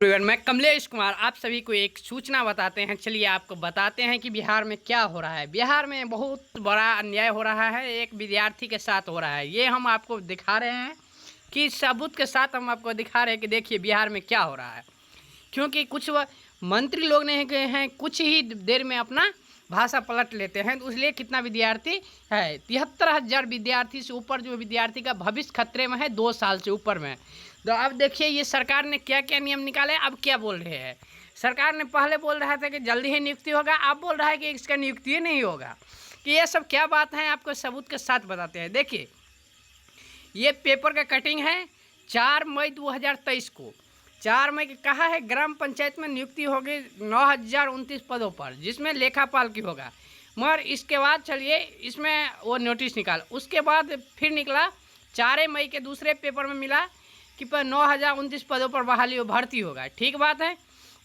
Everyone, मैं कमलेश कुमार आप सभी को एक सूचना बताते हैं। चलिए आपको बताते हैं कि बिहार में क्या हो रहा है। बिहार में बहुत बड़ा अन्याय हो रहा है, एक विद्यार्थी के साथ हो रहा है। ये हम आपको दिखा रहे हैं कि सबूत के साथ हम आपको दिखा रहे हैं कि देखिए बिहार में क्या हो रहा है। क्योंकि कुछ मंत्री लोग नहीं गए हैं, कुछ ही देर में अपना भाषा पलट लेते हैं, तो इसलिए कितना विद्यार्थी है 73,000 विद्यार्थी से ऊपर जो विद्यार्थी का भविष्य खतरे में है 2 साल से ऊपर में। तो अब देखिए ये सरकार ने क्या क्या नियम निकाले। अब क्या बोल रहे हैं, सरकार ने पहले बोल रहा था कि जल्दी ही नियुक्ति होगा, अब बोल रहा है कि इसका नियुक्ति ही नहीं होगा। कि ये सब क्या बात है आपको सबूत के साथ बताते हैं। देखिए ये पेपर का कटिंग है 4 मई 2023 को। 4 मई के कहा है ग्राम पंचायत में नियुक्ति होगी 9,029 पदों पर, जिसमें लेखापाल की होगा। मगर इसके बाद चलिए इसमें वो नोटिस निकाल, उसके बाद फिर निकला 4 मई के दूसरे पेपर में मिला कि 9,029 पदों पर बहाली भर्ती होगा। ठीक बात है।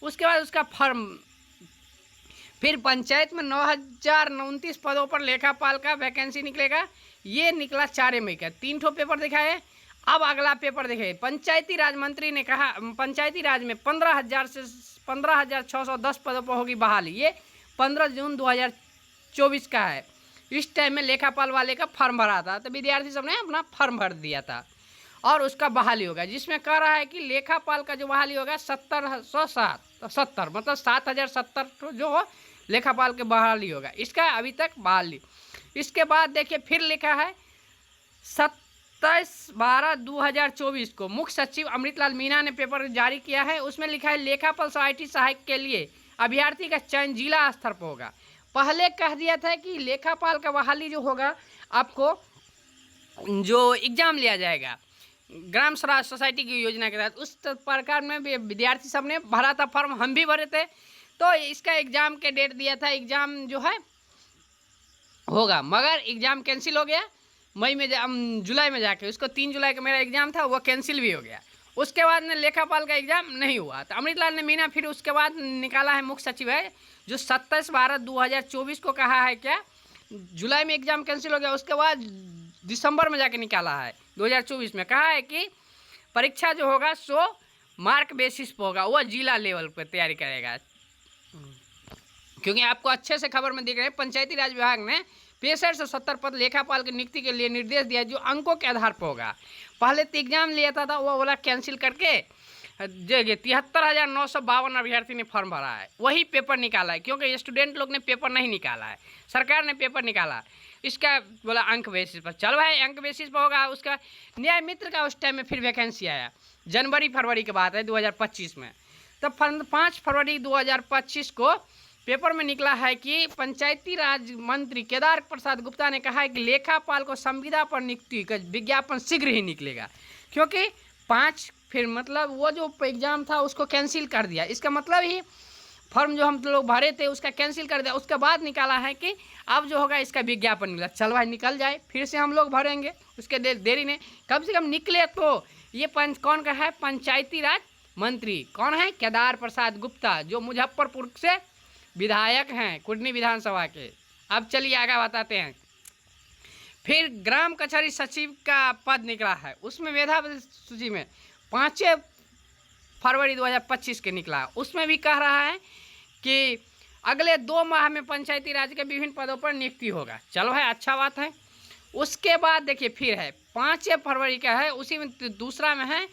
उसके बाद उसका फॉर्म फिर पंचायत में 9,029 पदों पर लेखापाल का वैकेंसी निकलेगा। ये निकला 4 मई का। 3 ठो पेपर दिखाए। अब अगला पेपर देखिए, पंचायती राज मंत्री ने कहा पंचायती राज में 15,000 से 15,610 पदों पर होगी बहाली। ये 15 जून 2024 का है। इस टाइम में लेखापाल वाले का फॉर्म भरा था, तो विद्यार्थी सब ने अपना फॉर्म भर दिया था और उसका बहाली होगा, जिसमें कह रहा है कि लेखापाल का जो बहाली होगा 70 मतलब 7,070 जो हो लेखापाल के बहाली होगा। इसका अभी तक बहाली। इसके बाद देखिए फिर लिखा है 27/12/2024 को मुख्य सचिव अमृतलाल मीणा ने पेपर जारी किया है। उसमें लिखा है लेखापाल सोसाइटी सहायक के लिए अभ्यर्थी का चयन जिला स्तर पर होगा। पहले कह दिया था कि लेखापाल का बहाली जो होगा आपको जो एग्जाम लिया जाएगा ग्राम स्वराज सोसाइटी की योजना के तहत, उस प्रकार में विद्यार्थी सब ने भरा था फॉर्म, हम भी भरे थे। तो इसका एग्ज़ाम के डेट दिया था, एग्ज़ाम जो है होगा, मगर एग्ज़ाम कैंसिल हो गया मई में जुलाई में जाके। उसको 3 जुलाई का मेरा एग्ज़ाम था, वो कैंसिल भी हो गया। उसके बाद में लेखापाल का एग्ज़ाम नहीं हुआ। तो अमृतलाल ने मीणा फिर उसके बाद निकाला है मुख्य सचिव है, जो 27/12/2024 को कहा है क्या जुलाई में एग्ज़ाम कैंसिल हो गया। उसके बाद दिसंबर में जाके निकाला है 2024 में, कहा है कि परीक्षा जो होगा 100 मार्क बेसिस पर होगा, वह जिला लेवल पर तैयारी करेगा। क्योंकि आपको अच्छे से खबर में दिख रहे हैं, पंचायती राज विभाग ने 65 से 70 पद लेखापाल की नियुक्ति के लिए निर्देश दिया, जो अंकों के आधार पर होगा। पहले तो एग्जाम लिया था वो वाला कैंसिल करके 73,952 अभ्यर्थी ने फॉर्म भरा है, वही पेपर निकाला है। क्योंकि स्टूडेंट लोग ने पेपर नहीं निकाला है, सरकार ने पेपर निकाला। इसका बोला अंक बेसिस पर, चल भाई अंक बेसिस पर होगा। उसका न्याय मित्र का उस टाइम में फिर वैकेंसी आया, जनवरी फरवरी के बाद है 2025 में। तो 5 फरवरी 2025 को पेपर में निकला है कि पंचायती राज मंत्री केदार प्रसाद गुप्ता ने कहा है कि लेखापाल को संविदा पर नियुक्ति का विज्ञापन शीघ्र ही निकलेगा। क्योंकि 5 फिर मतलब वो जो एग्ज़ाम था उसको कैंसिल कर दिया। इसका मतलब ही फॉर्म जो हम लोग भरे थे उसका कैंसिल कर दिया। उसके बाद निकाला है कि अब जो होगा इसका विज्ञापन निकला। चल भाई निकल जाए, फिर से हम लोग भरेंगे, उसके देरी नहीं, कम से कम निकले। तो ये कौन का है, पंचायती राज मंत्री कौन है, केदार प्रसाद गुप्ता, जो मुजफ्फरपुर से विधायक हैं कुटनी विधानसभा के। अब चलिए आगे बताते हैं। फिर ग्राम कचहरी सचिव का पद निकला है, उसमें मेधावी सूची में 5 फरवरी 2025 के निकला। उसमें भी कह रहा है कि अगले 2 माह में पंचायती राज के विभिन्न पदों पर नियुक्ति होगा। चलो है, अच्छा बात है। उसके बाद देखिए फिर है 5 फरवरी का है, उसी में दूसरा में है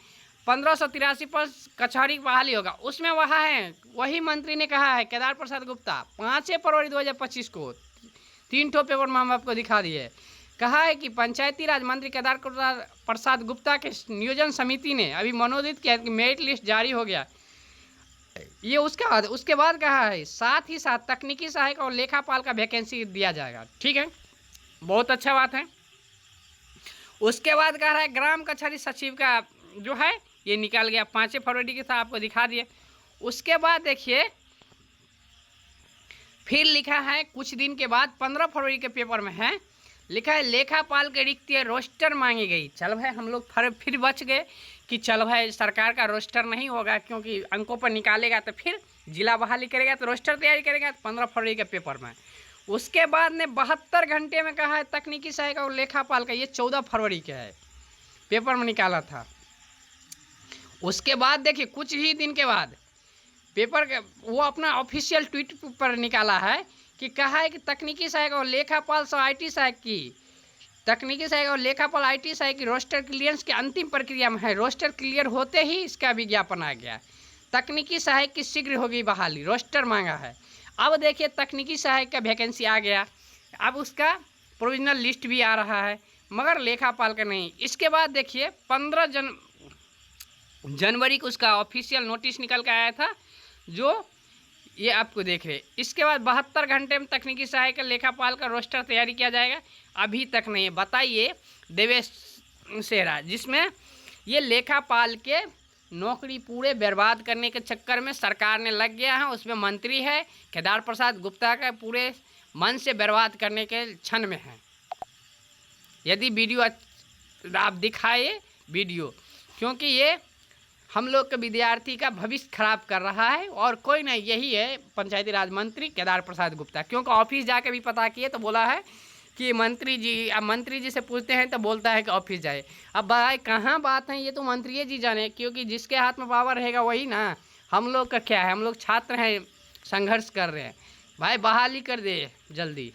1583 पर कचहरी बहाली होगा। उसमें वह है, वही मंत्री ने कहा है केदार प्रसाद गुप्ता 5 फरवरी 2025 को। 3 ठो पेपर में हम आपको दिखा दिए। कहा है कि पंचायती राज मंत्री केदार प्रसाद गुप्ता के नियोजन समिति ने अभी मनोनीत किया कि मेरिट लिस्ट जारी हो गया। ये उसके बाद कहा है साथ ही साथ तकनीकी सहायक और लेखापाल का वैकेंसी दिया जाएगा। ठीक है, बहुत अच्छा बात है। उसके बाद कह रहा है ग्राम कचहरी सचिव का जो है ये निकल गया 5 फरवरी के था, आपको दिखा दिए। उसके बाद देखिए फिर लिखा है कुछ दिन के बाद 15 फरवरी के पेपर में है, लिखा है लेखापाल के रिक्ति रोस्टर मांगी गई। चल भाई हम लोग फिर बच गए कि चल भाई सरकार का रोस्टर नहीं होगा, क्योंकि अंकों पर निकालेगा तो फिर जिला बहाली करेगा, तो रोस्टर तैयारी करेगा 15 फरवरी के पेपर में। उसके बाद ने 72 घंटे में कहा है तकनीकी सहायक और लेखापाल का, ये 14 फरवरी के है, पेपर में निकाला था। उसके बाद देखिए कुछ ही दिन के बाद पेपर के वो अपना ऑफिशियल ट्वीट पर निकाला है कि कहा है कि तकनीकी सहायक और लेखापाल सह IT सहायक की तकनीकी सहायक और लेखापाल IT सहायक की रोस्टर क्लियरेंस की अंतिम प्रक्रिया में है। रोस्टर क्लियर होते ही इसका विज्ञापन आ गया। तकनीकी सहायक की शीघ्र होगी बहाली, रोस्टर मांगा है। अब देखिए तकनीकी सहायक का वैकेंसी आ गया, अब उसका प्रोविजनल लिस्ट भी आ रहा है, मगर लेखापाल का नहीं। इसके बाद देखिए 15 जनवरी को उसका ऑफिशियल नोटिस निकल कर आया था, जो ये आपको देख रहे। इसके बाद 72 घंटे में तकनीकी सहायक लेखापाल का रोस्टर तैयारी किया जाएगा, अभी तक नहीं है। बताइए देवेश सेहरा, जिसमें ये लेखापाल के नौकरी पूरे बर्बाद करने के चक्कर में सरकार ने लग गया है। उसमें मंत्री है केदार प्रसाद गुप्ता का पूरे मन से बर्बाद करने के क्षण में है। यदि वीडियो आप दिखाए वीडियो, क्योंकि ये हम लोग के विद्यार्थी का भविष्य खराब कर रहा है और कोई नहीं, यही है पंचायती राज मंत्री केदार प्रसाद गुप्ता। क्योंकि ऑफिस जाके भी पता किए तो बोला है कि मंत्री जी, अब मंत्री जी से पूछते हैं तो बोलता है कि ऑफिस जाए। अब भाई कहाँ बात है, ये तो मंत्री जी जाने, क्योंकि जिसके हाथ में पावर रहेगा वही ना। हम लोग का क्या है, हम लोग छात्र हैं, संघर्ष कर रहे हैं। भाई बहाली कर दे जल्दी।